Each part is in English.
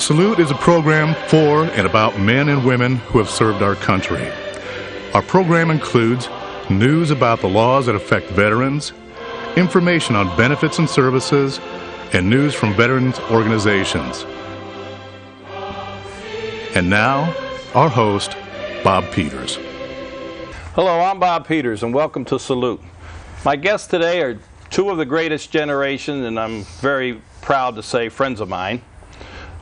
Salute is a program for and about men and women who have served our country. Our program includes news about the laws that affect veterans, information on benefits and services, and news from veterans organizations. And now, our host, Bob Peters. Hello, I'm Bob Peters, and welcome to Salute. My guests today are two of the greatest generation, and I'm very proud to say friends of mine.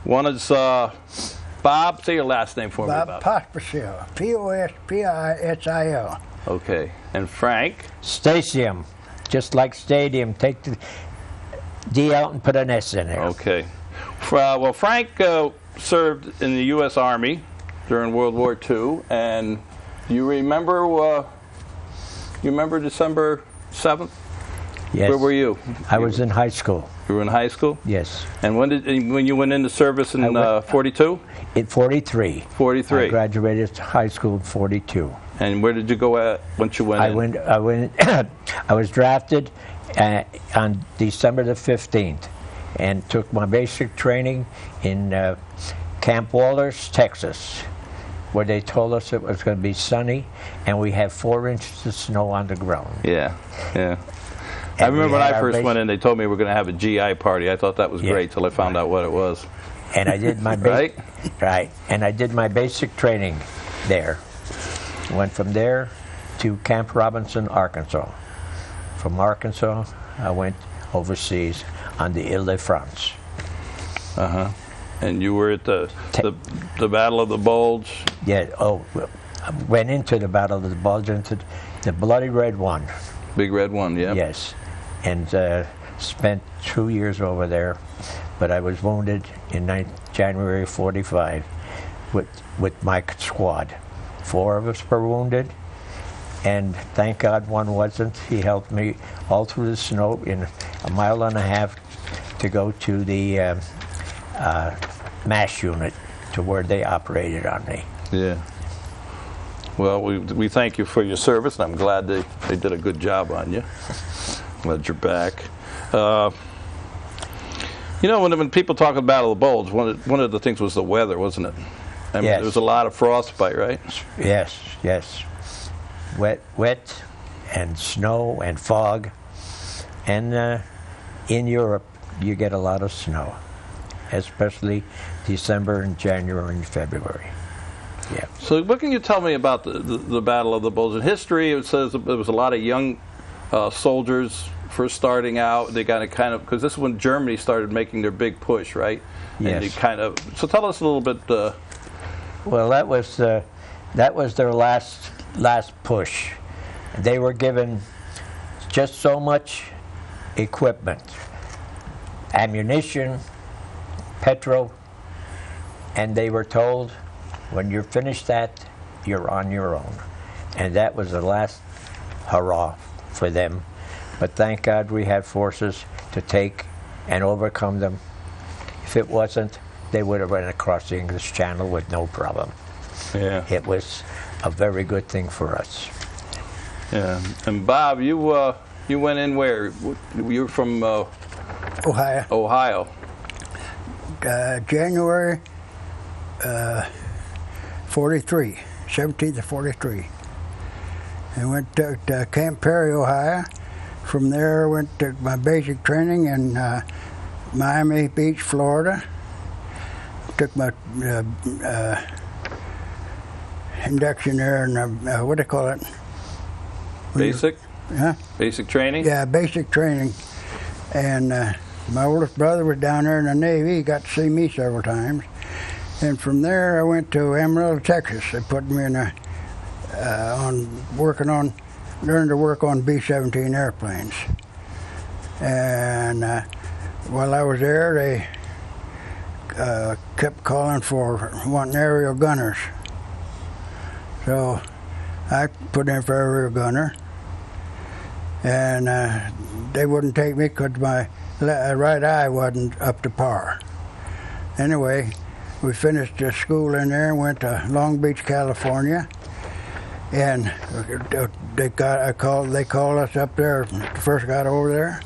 One is Bob. Say your last name for me, Bob. Bob Pospisil, Pospisil. Okay. And Frank? Stasium, just like stadium. Take the D out and put an S in there. Okay. Well, Frank served in the U.S. Army during World War II, and you remember December 7th? Yes. Where were you? I was in high school. You were in high school? Yes. And when you went into service in 42? In 43. 43. I graduated high school in 42. And where did you go once you went in? I was drafted on December the 15th and took my basic training in Camp Walters, Texas, where they told us it was going to be sunny and we had 4 inches of snow on the ground. Yeah. I remember when I first went in, they told me we were going to have a GI party. I thought that was great till I found out what it was. And I did my right? And I did my basic training there. Went from there to Camp Robinson, Arkansas. From Arkansas, I went overseas on the Ile-de-France. And you were at the Battle of the Bulge? Yeah. I went into the Battle of the Bulge, into the Bloody Red One. Big Red One, yeah. Yes. And spent 2 years over there, but I was wounded in January 45 with my squad. 4 of us were wounded, and thank God one wasn't. He helped me all through the snow in a mile and a half to go to the MASH unit to where they operated on me. Yeah. Well, we thank you for your service, and I'm glad they did a good job on you. Glad you're back. When people talk about Battle of the Bulge, one of the things was the weather, wasn't it? I mean, yes. There was a lot of frostbite, right? Yes. Wet and snow and fog. And in Europe, you get a lot of snow, especially December and January and February. Yeah. So what can you tell me about the Battle of the Bulge? In history, it says there was a lot of young soldiers first starting out. They got to because this is when Germany started making their big push, right? Yes. And so tell us a little bit. Well, that was their last push. They were given just so much equipment, ammunition, petrol, and they were told, when you're finished that, you're on your own. And that was the last hurrah for them. But thank God we had forces to take and overcome them. If it wasn't, they would have run across the English Channel with no problem. Yeah. It was a very good thing for us. Yeah. And Bob, you went in where? You were from Ohio. Ohio. January 43, 17th of 43. I went to Camp Perry, Ohio. From there, I went to my basic training in Miami Beach, Florida. Took my induction there in what do they call it? Basic? Huh? Basic training? Yeah, basic training. And my oldest brother was down there in the Navy. He got to see me several times. And from there, I went to Amarillo, Texas. They put me in learning to work on B-17 airplanes. And while I was there, they kept calling for wanting aerial gunners. So I put in for aerial gunner. And they wouldn't take me because my right eye wasn't up to par. Anyway, we finished the school in there and went to Long Beach, California. And they called us up there, first got over there.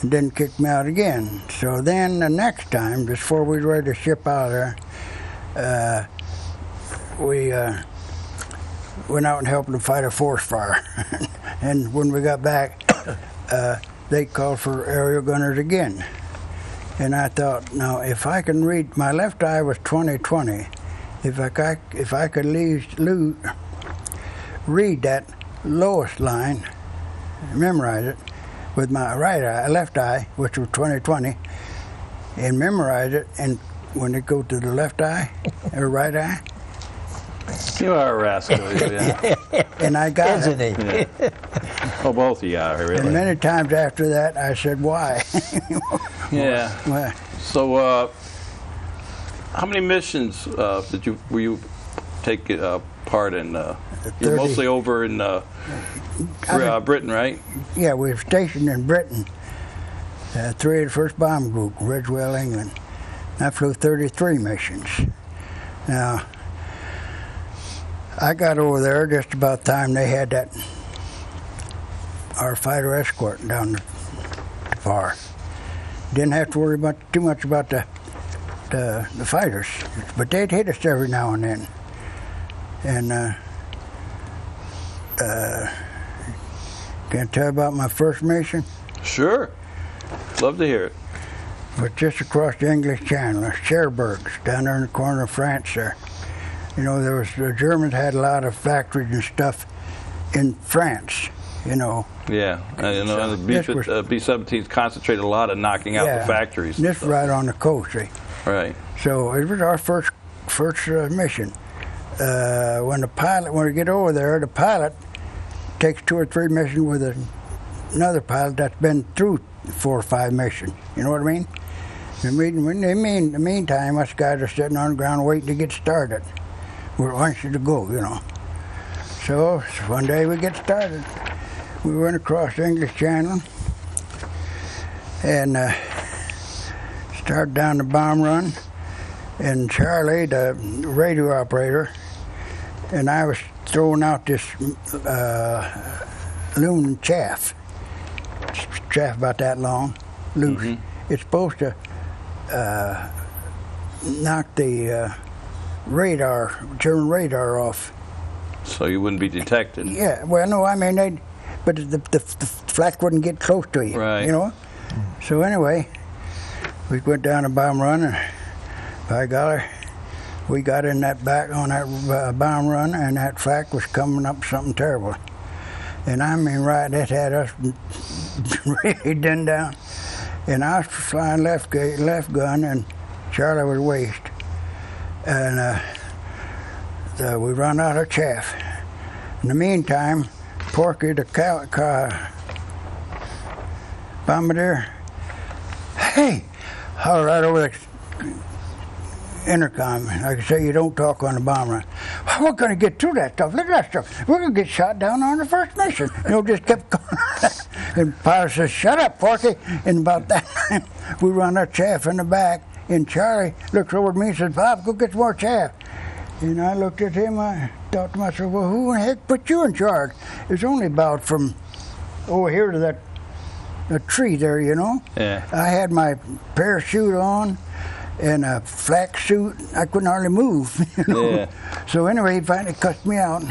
and didn't kick me out again. So then the next time, just before we were ready to ship out of there, we went out and helped them fight a forest fire. And when we got back, they called for aerial gunners again. And I thought, now if I can read, my left eye was 20/20. If I could read that lowest line, memorize it with my left eye, which was 20/20, and memorize it, and when it go to the left eye or right eye, You are a rascal, yeah. and I got Isn't it. he? Yeah. Oh, both of you are, And really. many times after that, I said, "Why?" Yeah. Well, So, how many missions were you take part in? You're 30. mostly over in Britain, right? yeah, we were stationed in Britain. 3 of the 1st Bomb Group, Ridgewell, England. I flew 33 missions. Now, I got over there just about the time they had our fighter escort down the far. Didn't have to worry too much about the fighters, but they'd hit us every now and then. And can I tell you about my first mission? Sure. Love to hear it. But just across the English Channel, Cherbourg, down there in the corner of France there. You know, the Germans had a lot of factories and stuff in France, you know. Yeah, and the B-17s concentrated a lot of knocking out the factories. This right on the coast, see. Right. So it was our first mission. When we get over there, the pilot takes 2 or 3 missions with another pilot that's been through 4 or 5 missions. You know what I mean? In the meantime, us guys are sitting on the ground waiting to get started. We're anxious to go, you know. So one day we get started. We went across the English Channel and started down the bomb run. And Charlie, the radio operator, and I was throwing out this loon chaff about that long, loose. Mm-hmm. It's supposed to knock the German radar off. So you wouldn't be detected. Yeah, well, no, I mean, but the flak wouldn't get close to you, right. You know? So anyway, we went down a bomb run, and by golly, we got in that back on that bomb run, and that flak was coming up something terrible. And I mean, right, that had us really done down. And I was flying left gun, and Charlie was waist. And we run out of chaff. In the meantime, Porky, the bombardier, hey, holler right over the intercom. Like I say, you don't talk on the bomb run. Well, we're going to get through that stuff. Look at that stuff. We're going to get shot down on the first mission. You know, just kept going. And the pilot says, shut up, Porky. And about that time, we run our chaff in the back. And Charlie looks over at me and says, Bob, go get some more chaff. And I looked at him. I thought to myself, well, who in the heck put you in charge? It's only about from over here to that tree there, you know. Yeah. I had my parachute on and a flak suit. I couldn't hardly move, you know. Yeah. So anyway, he finally cussed me out,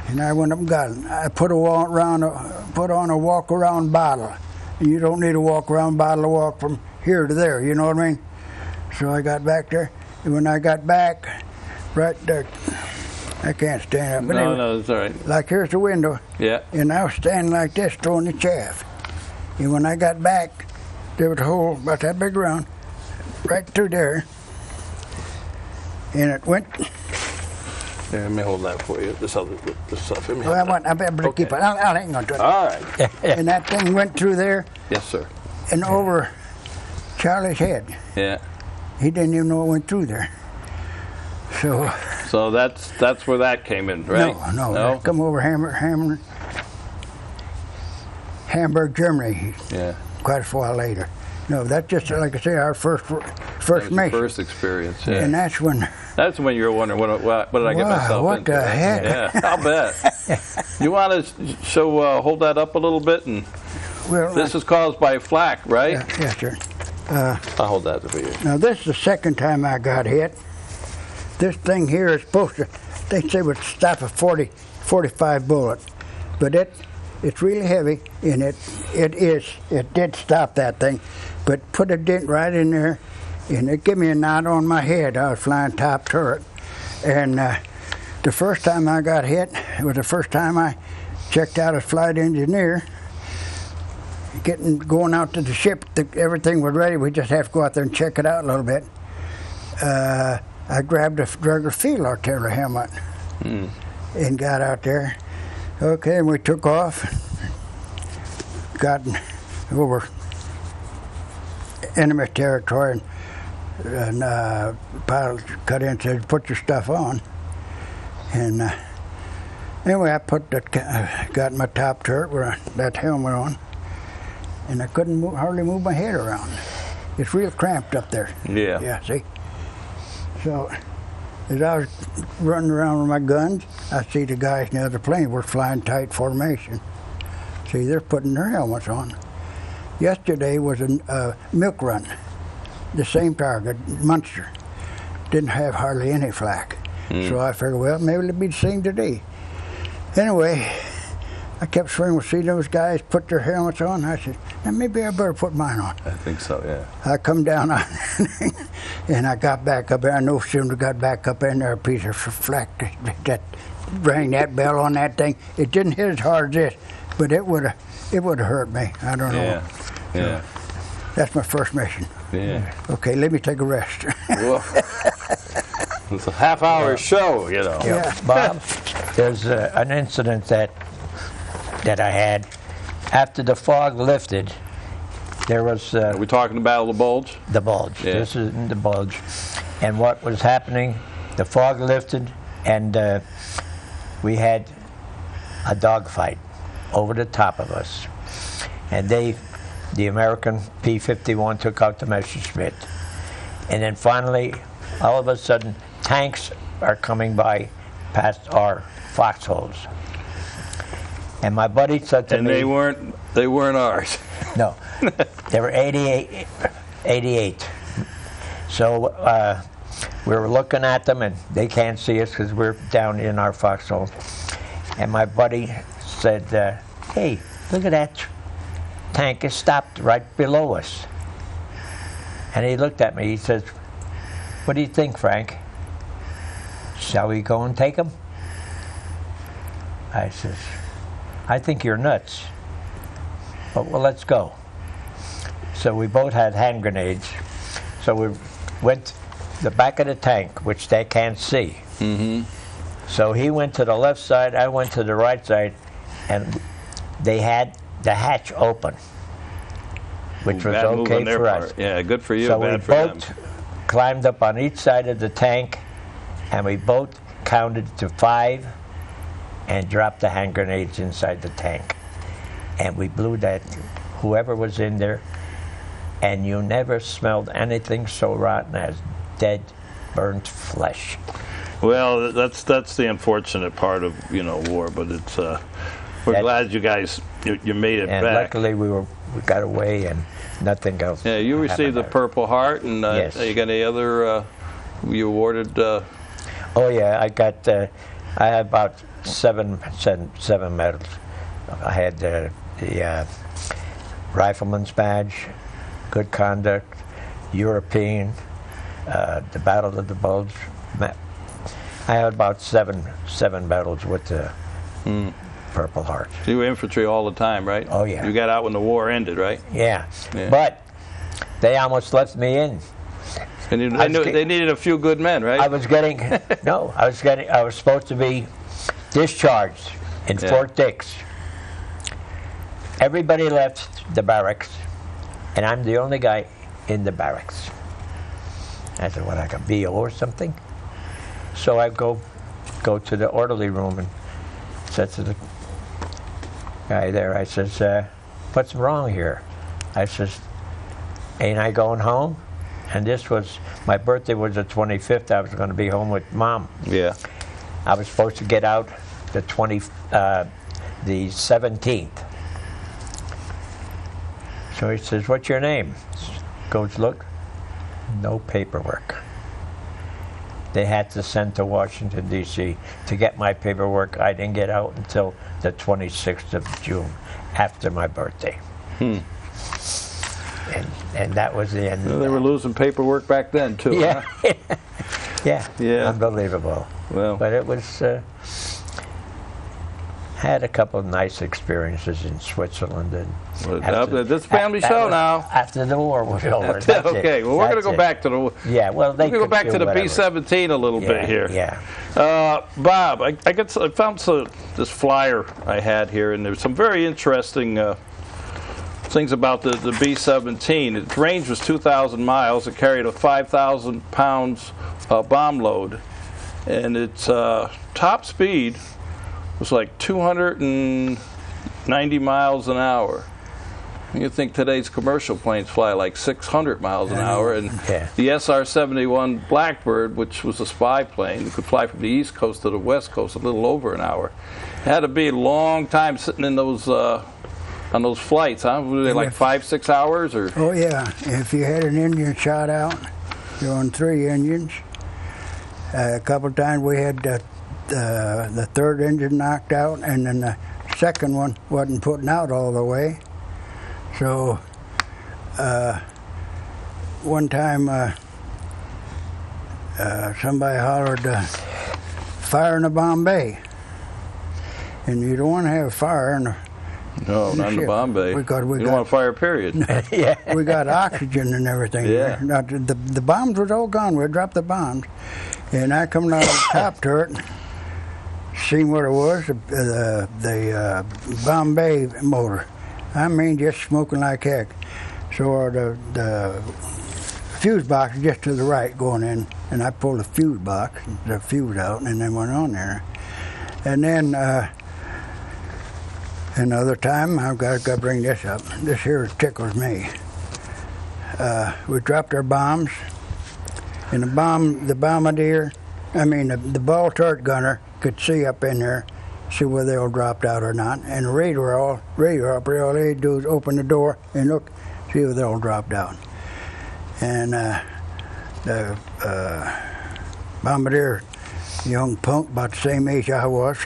and I went up and got it. I put on a walk-around bottle. You don't need a walk-around bottle to walk from here to there, you know what I mean? So I got back there, and when I got back, right there, I can't stand up. But anyway, No, it's all right. like here's the window. Yeah. And I was standing like this, throwing the chaff. And when I got back, there was a hole about that big around, right through there. And it went. Here, let me hold that for you. This stuff. Let me Well, hold that. I better keep it. I'll hang on to it. All right. And that thing went through there Yes, sir. and over Charlie's head. Yeah. He didn't even know it went through there. So that's where that came in, right? No. Come over Hamburg, Germany. Yeah. Quite a while later. No, that's just like I say, our first mission. First experience. Yeah. And that's when. That's when you're wondering what did I get myself what into? the heck? Yeah, I'll bet. You want to hold that up a little bit and Well, This is caused by flak, right? yes, sir. I'll hold that for you. Now, this is the second time I got hit. This thing here is supposed to, they say, would stop a 45 bullet. But it's really heavy, and it did stop that thing. But put a dent right in there, and it gave me a knot on my head. I was flying top turret. And the first time I got hit, it was the first time I checked out as flight engineer. Going out to the ship, everything was ready. We just have to go out there and check it out a little bit. I grabbed a drug field artillery helmet and got out there. Okay, and we took off, got over enemy territory, and pilot cut in and said, "Put your stuff on." And anyway, I got my top turret with that helmet on, and I couldn't hardly move my head around. It's real cramped up there. Yeah. Yeah, see? So as I was running around with my guns, I see the guys in the other plane were flying tight formation. See, they're putting their helmets on. Yesterday was a milk run. The same target, Munster. Didn't have hardly any flak. So I figured, well, maybe it'll be the same today. Anyway, I kept swinging with see those guys put their helmets on. I said, now maybe I better put mine on. I think so, yeah. I come down on and I got back up there. I no sooner got back up in there, a piece of flak that rang that bell on that thing. It didn't hit as hard as this, but it would have hurt me. I don't know. Yeah. That's my first mission. Yeah. Okay, let me take a rest. Well, it's a half-hour show, you know. Yeah. Bob, there's an incident that I had. After the fog lifted, there was... Are we talking about the bulge? The bulge. Yeah. This is the bulge. And what was happening, the fog lifted, and we had a dogfight over the top of us. And the American P-51 took out the Messerschmitt. And then finally, all of a sudden, tanks are coming by past our foxholes. And my buddy said to me... And they weren't ours. No. They were 88. So we were looking at them, and they can't see us because we're down in our foxhole. And my buddy said, hey, look at that tank. It stopped right below us. And he looked at me. He says, what do you think, Frank? Shall we go and take them? I says, I think you're nuts. But well, let's go. So we both had hand grenades. So we went to the back of the tank, which they can't see. Mm-hmm. So he went to the left side, I went to the right side, and they had the hatch open, which was Bad move okay on their for part. us. Yeah, good for you, So bad we for them. both climbed up on each side of the tank, and we both counted to 5 and dropped the hand grenades inside the tank. And we blew that, whoever was in there, and you never smelled anything so rotten as dead, burnt flesh. Well, that's the unfortunate part of war, but it's we're glad you guys you made it and back. Luckily we got away and nothing else. Yeah, you received the Purple Heart, and Yes. you got any other? You awarded? Oh yeah, I got. I had about seven medals. I had the Rifleman's Badge, Good Conduct, European, the Battle of the Bulge. I had about seven medals with the Purple Heart. So you were infantry all the time, right? Oh yeah. You got out when the war ended, right? Yeah. Yeah. But they almost left me in. And they needed a few good men, right? I was getting I was supposed to be discharged in Fort Dix. Everybody left the barracks, and I'm the only guy in the barracks. I said, what, like a BO or something? So I go to the orderly room and said to the guy there, I says, what's wrong here? I says, ain't I going home? And this was, my birthday was the 25th. I was going to be home with Mom. Yeah. I was supposed to get out the 17th. So he says, "What's your name?" Goes, "Look, no paperwork." They had to send to Washington, D.C. to get my paperwork. I didn't get out until the 26th of June, after my birthday. And that was the end. Well, they were losing paperwork back then, too. Yeah. Huh? Yeah. Unbelievable. Well, But it was, had a couple of nice experiences in Switzerland. And this is family show now. After the war was over. Okay, well, we're going to go back to the... Yeah, well, they We're going to go back to the whatever. B-17 a little bit here. Yeah. Bob, I found this flyer I had here, and there's some very interesting things about the B-17. Its range was 2,000 miles. It carried a 5,000 pounds bomb load, and its top speed was like 290 miles an hour. You think today's commercial planes fly like 600 miles an hour, and the SR-71 Blackbird, which was a spy plane, could fly from the East Coast to the West Coast a little over an hour. It had to be a long time sitting in those on those flights, huh? Were they like 5-6 hours, or? Oh yeah, if you had an engine shot out, you're on 3 engines. A couple of times we had the third engine knocked out, and then the second one wasn't putting out all the way. So one time somebody hollered, "Fire in the Bombay," and you don't want to have fire in the No, not in the Bombay. You don't want to fire, period. We got oxygen and everything. Yeah. Now, the bombs was all gone. We dropped the bombs. And I come out of the top turret, seen what it was, the Bombay motor. I mean, just smoking like heck. So the fuse box is just to the right going in, and I pulled the fuse box, the fuse out, and then went on there. And then another time, I've got to bring this up. This here tickles me. We dropped our bombs, and the bombardier, the ball turret gunner could see up in there, see whether they all dropped out or not. And the radar operator, all they do is open the door and look, see if they all dropped out. And the bombardier, young punk, about the same age I was,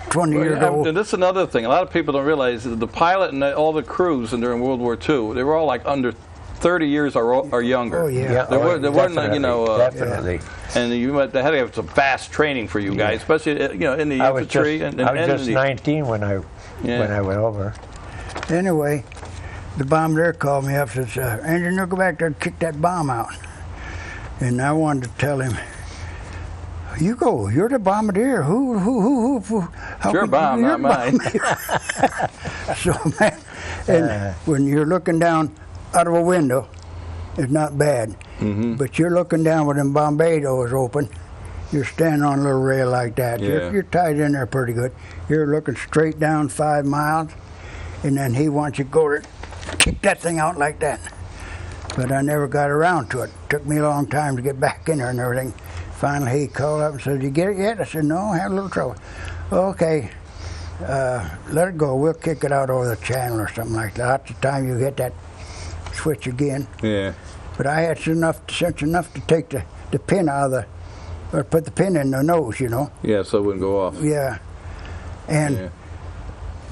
20 years old. And this is another thing. A lot of people don't realize that the pilot and all the crews during World War II, they were all like under 30 years or younger. Oh, yeah. They weren't, you know... definitely. And they had to have some fast training for you guys, especially in the infantry. I was just 19 when I went over. Anyway, the bombardier called me up and says, "Engineer, go back there and kick that bomb out." And I wanted to tell him, "You go. You're the bombardier. Who? It's your bomb, not mine." So, man, and when you're looking down out of a window, it's not bad. Mm-hmm. But you're looking down with them Bombay doors open. You're standing on a little rail like that. Yeah. You're tied in there pretty good. You're looking straight down 5 miles, and then he wants you to go to kick that thing out like that. But I never got around to it. Took me a long time to get back in there and everything. Finally, he called up and said, "You get it yet?" I said, "No, I had a little trouble." "Okay, let it go. We'll kick it out over the channel or something like that. That's the time you hit that switch again." Yeah. But I had sense enough to take the pin out of or put the pin in the nose, you know. Yeah, so it wouldn't go off. Yeah. And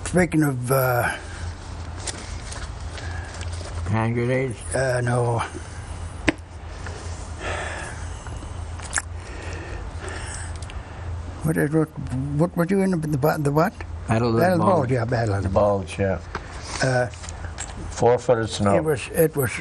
speaking of... Hand grenades? No. What were you in the what? Battle of the Bulge. Yeah, Battle of the Bulge. Yeah. 4 foot of snow. It was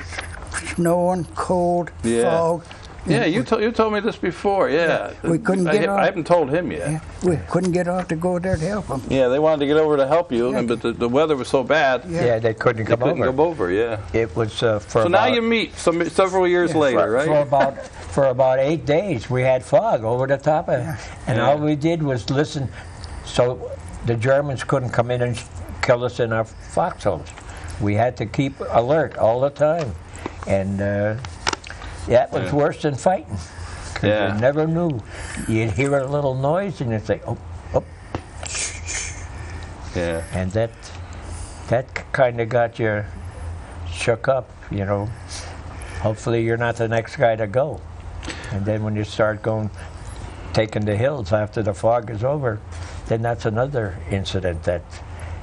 snowing, cold, fog. Yeah, you told me this before. Yeah, we couldn't get off. I haven't told him yet. Yeah, we couldn't get off to go there to help them. Yeah, they wanted to get over to help you, but the weather was so bad. Yeah, they couldn't come over. Yeah. It was for so now you meet several years later, right? For about 8 days, we had fog over the top of it, and all we did was listen, so the Germans couldn't come in and kill us in our foxholes. We had to keep alert all the time, and that was worse than fighting. You never knew. You'd hear a little noise, and you'd say, "Oh, oh." Yeah. And that that kind of got you shook up, you know. Hopefully you're not the next guy to go. And then when you start taking the hills after the fog is over, then that's another incident that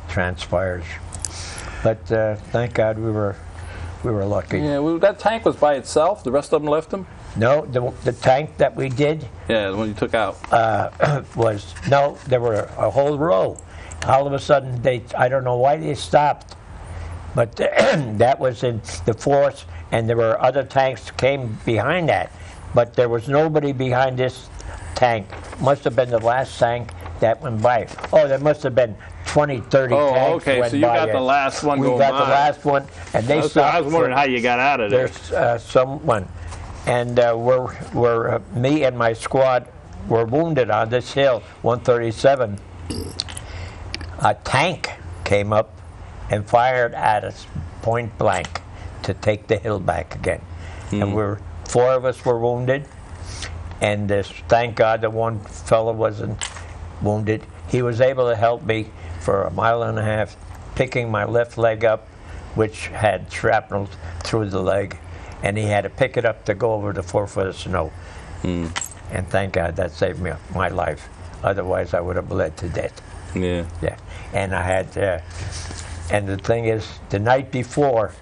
transpires. But thank God we were lucky. Yeah, that tank was by itself. The rest of them left them. No, the tank that we did. Yeah, the one you took out. There were a whole row. All of a sudden, I don't know why they stopped, but that was in the force, and there were other tanks that came behind that, but there was nobody behind this tank. Must have been the last tank that went by. Oh, there must have been 20, 30 tanks okay, went so you by got the last one going by. We got the last one, and they stopped. I was wondering how you got out of there. There's someone, and me and my squad were wounded on this hill, 137. A tank came up and fired at us point blank to take the hill back again. And four of us were wounded, and thank God that one fellow wasn't wounded. He was able to help me for a mile and a half, picking my left leg up, which had shrapnel through the leg, and he had to pick it up to go over the 4 foot of snow. And thank God that saved my life. Otherwise, I would have bled to death. Yeah. Yeah. And I had, and the thing is, the night before,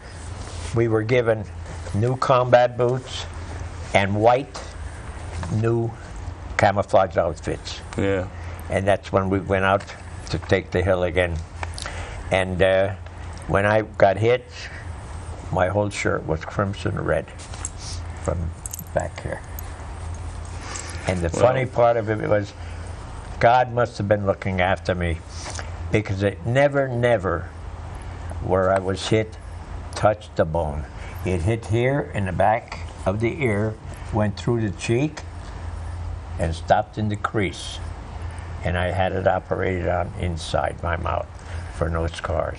we were given new combat boots and white new camouflage outfits. Yeah. And that's when we went out to take the hill again. And when I got hit, my whole shirt was crimson red from back here. And the funny part of it was, God must have been looking after me, because it never, where I was hit, touched the bone. It hit here in the back of the ear, went through the cheek, and stopped in the crease. And I had it operated on inside my mouth for no scars.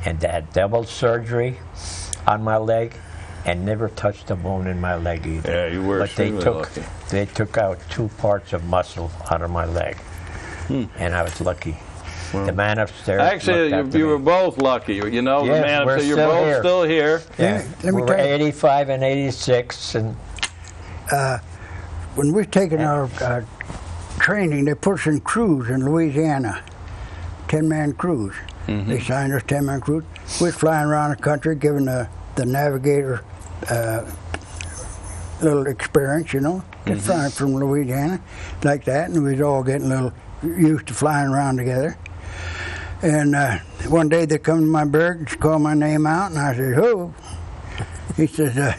And they had double surgery on my leg, and never touched the bone in my leg either. Yeah, you were extremely lucky. They took out 2 parts of muscle out of my leg, and I was lucky. Well, the man upstairs. Actually, you were both lucky. You know, yes, the man upstairs. You're both here. still here. Yeah, we were 85 and 86, and when we're taking our training, they put us in crews in Louisiana, 10-man crews. They signed us 10-man crews. We're flying around the country, giving the navigator little experience, you know, flying from Louisiana like that, and we'd all getting a little used to flying around together. And one day they come to my berg and call my name out, and I said, "Who?" He says,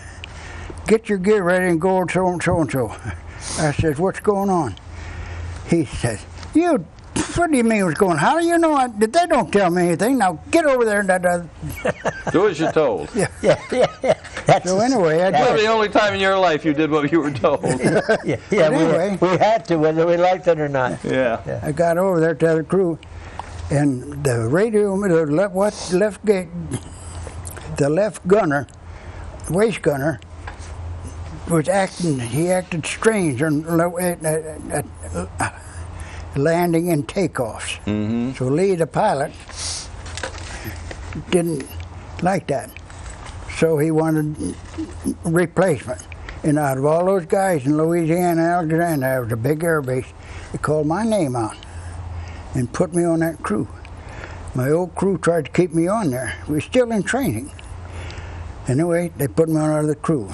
"Get your gear ready and go so and so and so." I said, "What's going on?" He says, "What do you mean what's going on? How do you know? They don't tell me anything. Now get over there and do as you're told." Yeah. So anyway, Well, the only time in your life you did what you were told. Anyway, we had to, whether we liked it or not. Yeah. I got over there to the crew, and the radio, the left gunner, waist gunner, was acted strange on landing and takeoffs. So Lee, the pilot, didn't like that. So he wanted replacement. And out of all those guys in Louisiana, Alexandria, there was a big air base. They called my name out and put me on that crew. My old crew tried to keep me on there. We were still in training. Anyway, they put me on out of the crew.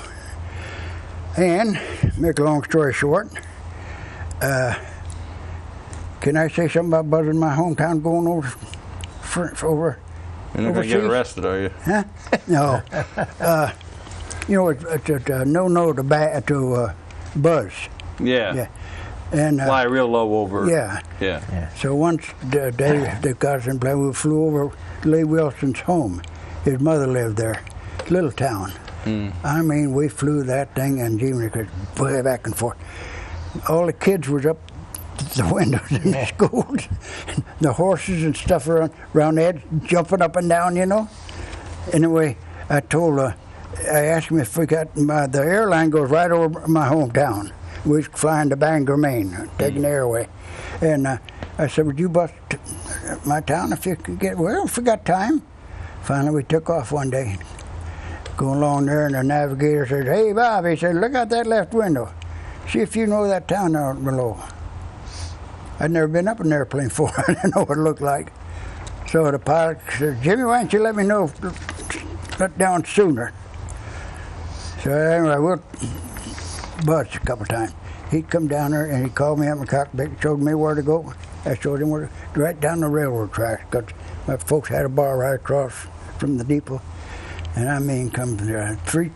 And, make a long story short, can I say something about buzzing my hometown going over? You're not going to get arrested, are you? Huh? No. You know, it's a no to buzz. Yeah. And fly real low over. Yeah. Yeah. So once they got us in plane, we flew over Lee Wilson's home. His mother lived there, little town. I mean, we flew that thing, and Jimmy could play back and forth. All the kids was up the windows in the schools, the horses and stuff around the edge, jumping up and down, you know. Anyway, I asked him if we got, the airline goes right over my hometown. We was flying to Bangor, Maine, taking the airway. And I said, would you bust my town if you could get, well, if we got time. Finally, we took off one day. Going along there, and the navigator said, "Hey, Bob," he said, "look out that left window. See if you know that town down below." I'd never been up in an airplane before. I didn't know what it looked like. So the pilot said, "Jimmy, why don't you let me know, let down sooner?" So anyway, we'll buzz a couple times. He'd come down there, and he called me up in the cockpit and showed me where to go. I showed him where to, right down the railroad tracks, because my folks had a bar right across from the depot. And I mean, come three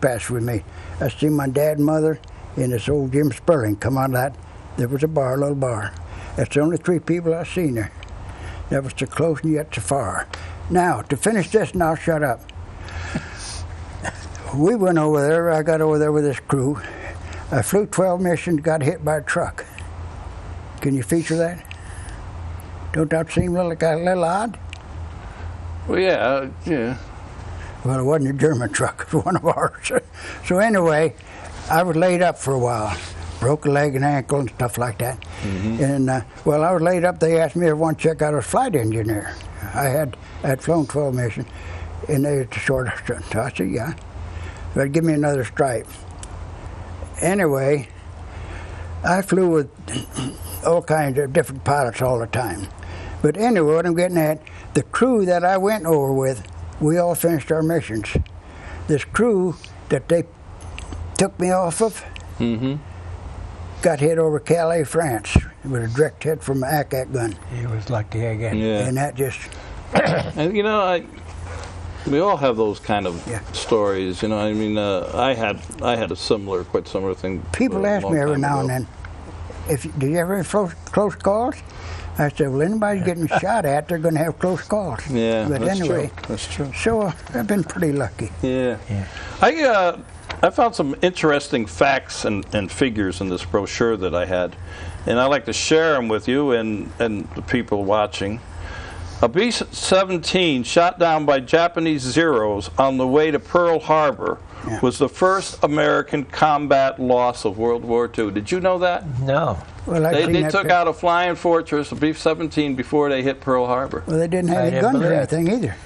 passes with me. I see my dad and mother and this old Jim Sperling come out of that. There was a bar, a little bar. That's the only three people I seen there. That was so close and yet so far. Now, to finish this, and I'll shut up. We went over there. I got over there with this crew. I flew 12 missions, got hit by a truck. Can you feature that? Don't that seem a little odd? Well, yeah, yeah. Well, it wasn't a German truck. It was one of ours. So anyway, I was laid up for a while. Broke a leg and ankle and stuff like that. Mm-hmm. And while I was laid up, they asked me if I wanted to check out a flight engineer. I had flown 12 missions, and they had a short. So I said, yeah. They'd give me another stripe. Anyway, I flew with all kinds of different pilots all the time. But anyway, what I'm getting at, the crew that I went over with, we all finished our missions. This crew that they took me off of got hit over Calais, France, with a direct hit from an ACAC gun. He was lucky again. Yeah. And that just... And you know, we all have those kind of stories. You know, I mean, I had a quite similar thing. People ask me every now and then, do you ever have close calls? I said, well, anybody's getting shot at, they're going to have close calls. Yeah, but that's anyway, true. That's true. So I've been pretty lucky. Yeah. I found some interesting facts and figures in this brochure that I had, and I'd like to share them with you and the people watching. A B-17 shot down by Japanese Zeros on the way to Pearl Harbor was the first American combat loss of World War II. Did you know that? No. Well, they took out a flying fortress, a B-17, before they hit Pearl Harbor. Well, they didn't have any guns or anything either.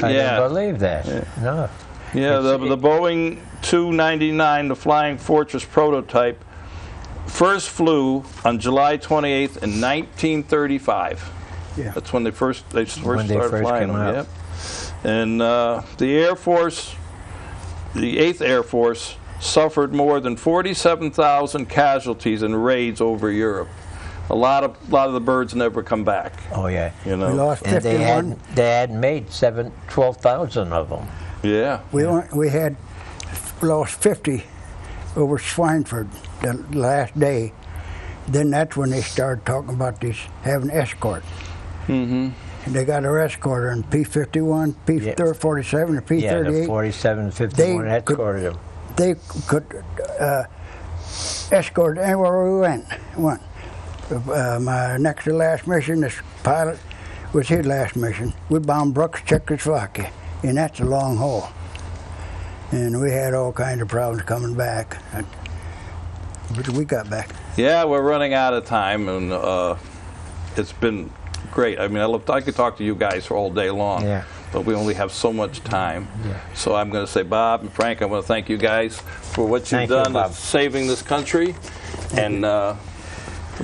I didn't believe that. Yeah. No. Yeah, the Boeing 299, the Flying Fortress prototype, first flew on July 28th in 1935. Yeah. That's when they first started flying them. Out. Yep. And the Air Force, the 8th Air Force, suffered more than 47,000 casualties in raids over Europe. A lot of the birds never come back. Oh yeah. You know. We lost 51. They had made 12,000 of them. Yeah. We had lost 50 over Schweinfurt the last day. Then that's when they started talking about having escort. Mm-hmm. And they got our escorter in P-51, P-47, and P-38. Yeah, the 47, 51 escorted them. They could escort anywhere we went. My next to last mission, this pilot, was his last mission. We bombed Brooks, Czechoslovakia, and that's a long haul. And we had all kinds of problems coming back. But we got back. Yeah, we're running out of time, and it's been great. I mean, I could talk to you guys for all day long, but we only have so much time. Yeah. So I'm going to say, Bob and Frank, I want to thank you guys for what you've done in saving this country, and for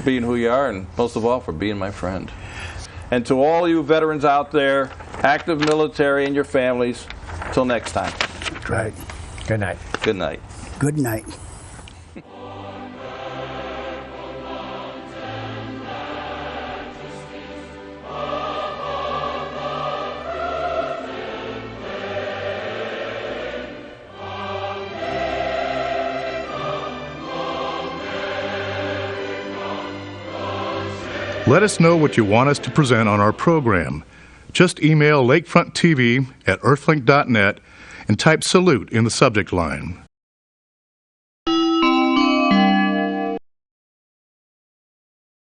being who you are, and most of all, for being my friend. And to all you veterans out there, active military and your families, till next time. That's right. Good night. Good night. Good night. Let us know what you want us to present on our program. Just email lakefronttv@earthlink.net and type salute in the subject line.